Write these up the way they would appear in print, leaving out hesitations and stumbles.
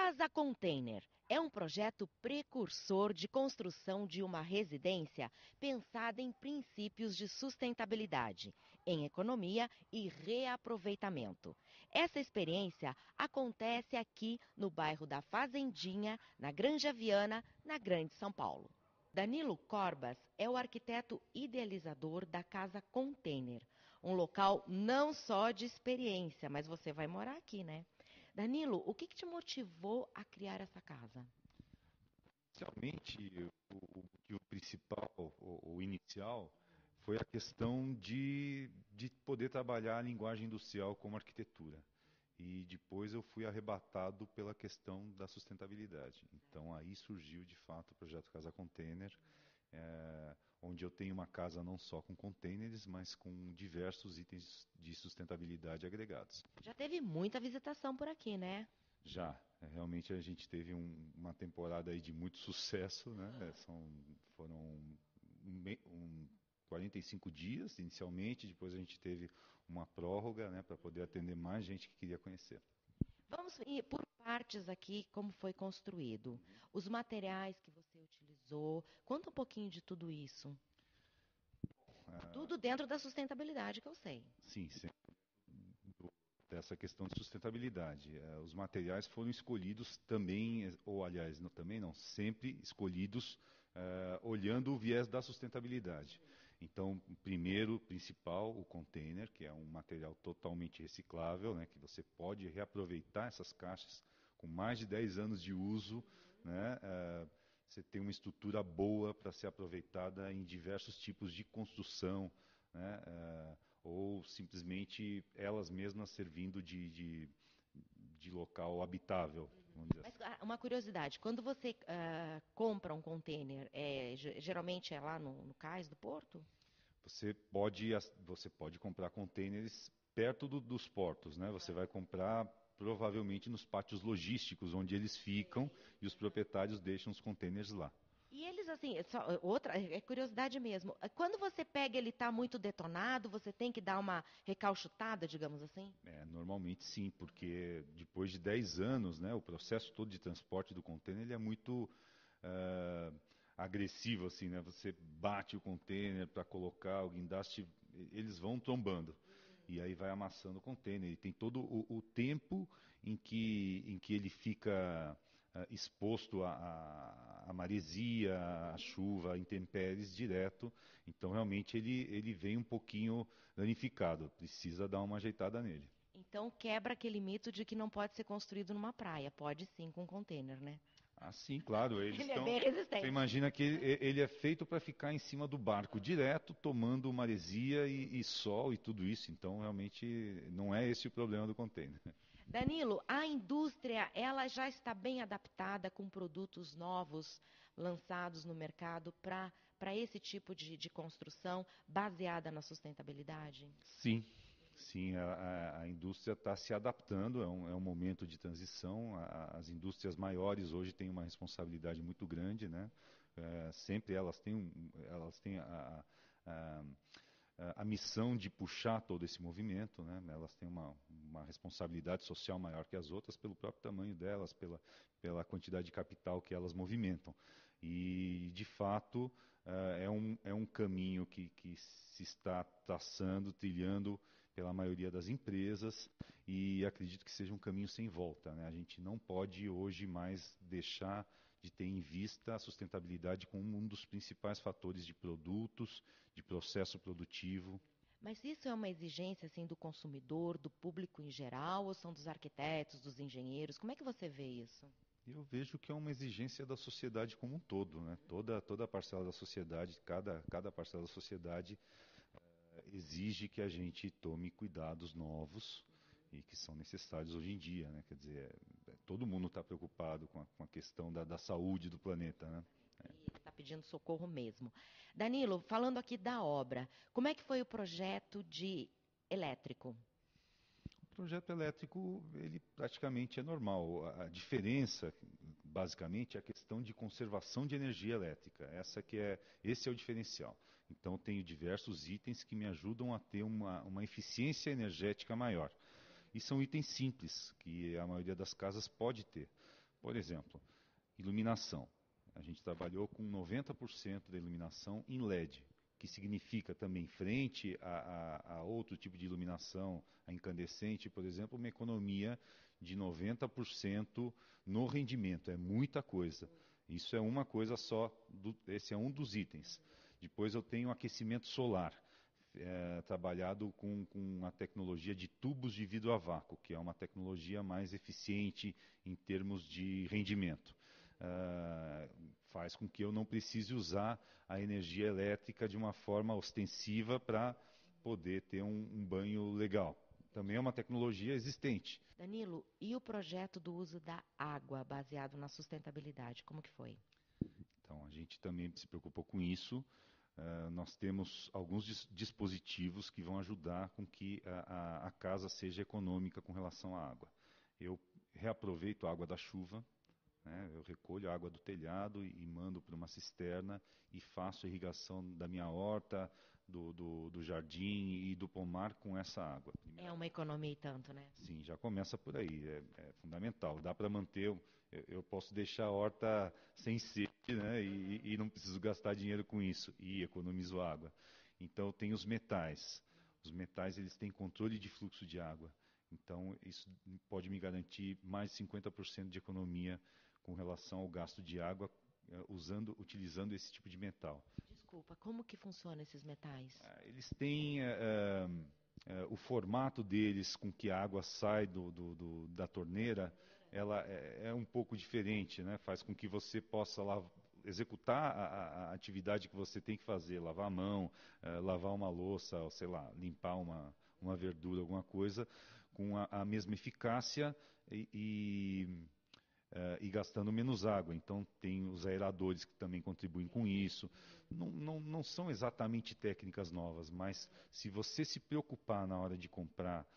Casa Container é um projeto precursor de construção de uma residência pensada em princípios de sustentabilidade, em economia e reaproveitamento. Essa experiência acontece aqui no bairro da Fazendinha, na Granja Viana, na Grande São Paulo. Danilo Corbas é o arquiteto idealizador da Casa Container, um local não só de experiência, mas você vai morar aqui, né? Danilo, o que te motivou a criar essa casa? Inicialmente, o principal, o inicial, foi a questão de poder trabalhar a linguagem industrial como arquitetura. E depois eu fui arrebatado pela questão da sustentabilidade. Então aí surgiu de fato o projeto Casa Container, onde eu tenho uma casa não só com containers, mas com diversos itens de sustentabilidade agregados. Já teve muita visitação por aqui, né? Já, realmente a gente teve uma temporada aí de muito sucesso, né? Foram 45 dias inicialmente, depois a gente teve uma prórroga, né, para poder atender mais gente que queria conhecer. Vamos ir por partes aqui, como foi construído. Os materiais que você utilizou, conta um pouquinho de tudo isso. Tudo dentro da sustentabilidade que eu sei. Sim, sempre dessa questão de sustentabilidade. Os materiais foram escolhidos também, ou aliás, não, também não, sempre escolhidos olhando o viés da sustentabilidade. Então, primeiro, principal, o container, que é um material totalmente reciclável, né, que você pode reaproveitar essas caixas com mais de 10 anos de uso, né, você tem uma estrutura boa para ser aproveitada em diversos tipos de construção, né, ou simplesmente elas mesmas servindo de local habitável, vamos dizer Mas assim. uma curiosidade, quando você compra um container, geralmente é lá no cais do porto? Você pode comprar containers perto dos portos, né? Você vai comprar provavelmente nos pátios logísticos, onde eles ficam e os proprietários deixam os containers lá. E eles, assim, outra, é curiosidade mesmo. Quando você pega ele está muito detonado, você tem que dar uma recalchutada, digamos assim? Normalmente sim, porque depois de 10 anos, né, o processo todo de transporte do container ele é muito eh, agressivo, assim, né? Você bate o container para colocar o guindaste, eles vão tombando. E aí vai amassando o container. E tem todo o tempo em que ele fica exposto à maresia, à chuva, a intempéries direto. Então, realmente, ele vem um pouquinho danificado. Precisa dar uma ajeitada nele. Então quebra aquele mito de que não pode ser construído numa praia. Pode sim com container, né? Ah, sim, claro. Eles Ele é estão. bem Você resistente. imagina que ele é feito para ficar em cima do barco direto, tomando maresia e sol e tudo isso. Então, realmente, não é esse o problema do container. Danilo, a indústria ela já está bem adaptada com produtos novos lançados no mercado para esse tipo de construção baseada na sustentabilidade? Sim, sim, a indústria está se adaptando, é um momento de transição. As indústrias maiores hoje têm uma responsabilidade muito grande, né? Sempre elas têm a missão de puxar todo esse movimento, né? Elas têm uma responsabilidade social maior que as outras pelo próprio tamanho delas, pela quantidade de capital que elas movimentam. E, de fato, é um caminho que se está traçando, trilhando pela maioria das empresas e acredito que seja um caminho sem volta, né? A gente não pode hoje mais deixar de ter em vista a sustentabilidade como um dos principais fatores de produtos, de processo produtivo. Mas isso é uma exigência assim do consumidor, do público em geral, ou são dos arquitetos, dos engenheiros? Como é que você vê isso? Eu vejo que é uma exigência da sociedade como um todo, né? Toda parcela da sociedade, cada parcela da sociedade exige que a gente tome cuidados novos e que são necessários hoje em dia, né? Quer dizer, todo mundo está preocupado com a questão da saúde do planeta, né? E ele está pedindo socorro mesmo. Danilo, falando aqui da obra, como é que foi o projeto de elétrico? O projeto elétrico, ele praticamente é normal. A diferença, basicamente, é a questão de conservação de energia elétrica. Esse é o diferencial. Então, tenho diversos itens que me ajudam a ter uma eficiência energética maior. E são itens simples, que a maioria das casas pode ter. Por exemplo, iluminação. A gente trabalhou com 90% da iluminação em LED, que significa também, frente a outro tipo de iluminação, a incandescente, por exemplo, uma economia de 90% no rendimento. É muita coisa. Isso é uma coisa só, esse é um dos itens. Depois eu tenho aquecimento solar, trabalhado com a tecnologia de tubos de vidro a vácuo, que é uma tecnologia mais eficiente em termos de rendimento. Faz com que eu não precise usar a energia elétrica de uma forma ostensiva para poder ter um banho legal. Também é uma tecnologia existente. Danilo, e o projeto do uso da água baseado na sustentabilidade, como que foi? Então, a gente também se preocupou com isso. Nós temos alguns dispositivos que vão ajudar com que a casa seja econômica com relação à água. Eu reaproveito a água da chuva, né? Eu recolho a água do telhado e mando para uma cisterna e faço a irrigação da minha horta, do jardim e do pomar com essa água. É uma economia e tanto, né? Sim, já começa por aí, é fundamental. Dá para manter, eu posso deixar a horta sem sede, né? E não preciso gastar dinheiro com isso e economizo água. Então tem os metais. Os metais eles têm controle de fluxo de água. Então isso pode me garantir mais de 50% de economia com relação ao gasto de água utilizando esse tipo de metal. Desculpa, como que funcionam esses metais? Eles têm o formato deles com que a água sai da torneira, ela é um pouco diferente, né? Faz com que você possa executar a atividade que você tem que fazer, lavar a mão, lavar uma louça, ou, sei lá, limpar uma verdura, alguma coisa, com a mesma eficácia e gastando menos água. Então, tem os aeradores que também contribuem com isso. Não são exatamente técnicas novas, mas se você se preocupar na hora de comprar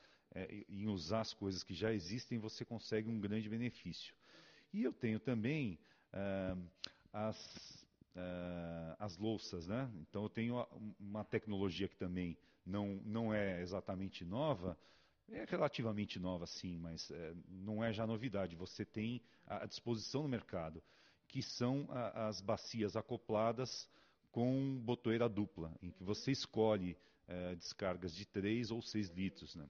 em usar as coisas que já existem, você consegue um grande benefício. E eu tenho também as louças, né? Então, eu tenho uma tecnologia que também não é exatamente nova. É relativamente nova, sim, mas não é já novidade. Você tem à disposição no mercado, que são as bacias acopladas com botoeira dupla, em que você escolhe descargas de 3 ou 6 litros, né?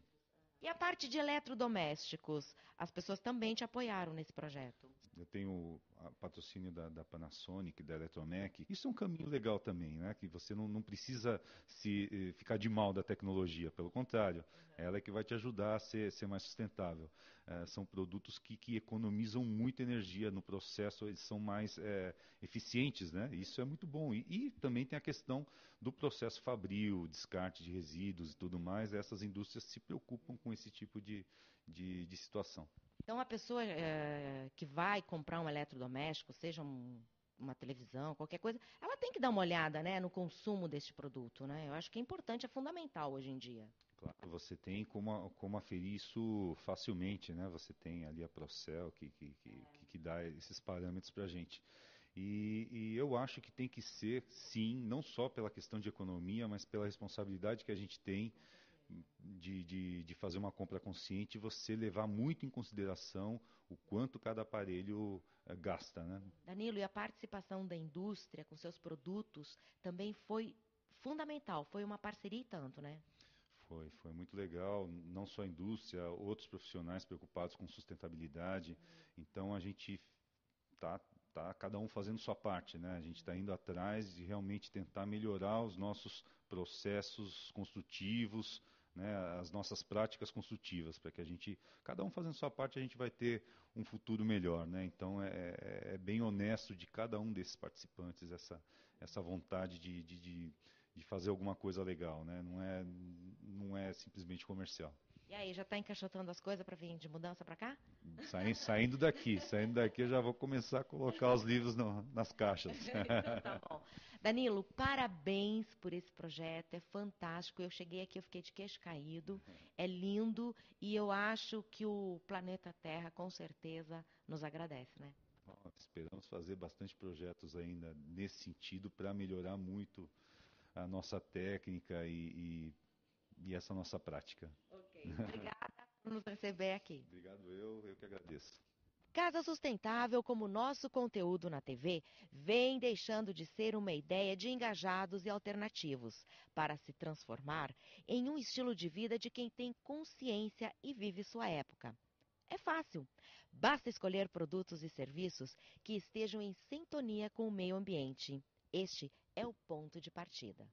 E a parte de eletrodomésticos, as pessoas também te apoiaram nesse projeto? Eu tenho o patrocínio da Panasonic, da Eletromec. Isso é um caminho legal também, né? Que você não precisa ficar de mal da tecnologia. Pelo contrário, ela é que vai te ajudar a ser mais sustentável. São produtos que economizam muita energia no processo, eles são mais eficientes, né? Isso é muito bom. E também tem a questão do processo fabril, descarte de resíduos e tudo mais. Essas indústrias se preocupam com esse tipo de situação. Então, a pessoa que vai comprar um eletrodoméstico, seja uma televisão, qualquer coisa, ela tem que dar uma olhada, né, no consumo deste produto, né? Eu acho que é importante, é fundamental hoje em dia. Claro, você tem como aferir isso facilmente, né? Você tem ali a Procel que dá esses parâmetros para a gente. E eu acho que tem que ser, sim, não só pela questão de economia, mas pela responsabilidade que a gente tem de fazer uma compra consciente e você levar muito em consideração o quanto cada aparelho gasta, né? Danilo, e a participação da indústria com seus produtos também foi fundamental, foi uma parceria e tanto, né? Foi muito legal, não só a indústria, outros profissionais preocupados com sustentabilidade. Então a gente tá cada um fazendo sua parte, né? A gente está indo atrás de realmente tentar melhorar os nossos processos construtivos, né? As nossas práticas construtivas, para que cada um fazendo sua parte, a gente vai ter um futuro melhor, né? Então é bem honesto de cada um desses participantes essa vontade de fazer alguma coisa legal, né? Não é simplesmente comercial. E aí, já está encaixotando as coisas para vir de mudança para cá? Saindo daqui eu já vou começar a colocar os livros nas caixas. Então tá bom. Danilo, parabéns por esse projeto, é fantástico. Eu cheguei aqui, eu fiquei de queixo caído, é lindo e eu acho que o planeta Terra com certeza nos agradece, né? Esperamos fazer bastante projetos ainda nesse sentido para melhorar muito a nossa técnica e essa nossa prática. Ok, obrigada por nos receber aqui. Obrigado, eu que agradeço. Casa Sustentável, como nosso conteúdo na TV, vem deixando de ser uma ideia de engajados e alternativos, para se transformar em um estilo de vida de quem tem consciência e vive sua época. É fácil. Basta escolher produtos e serviços que estejam em sintonia com o meio ambiente. Este é o ponto de partida.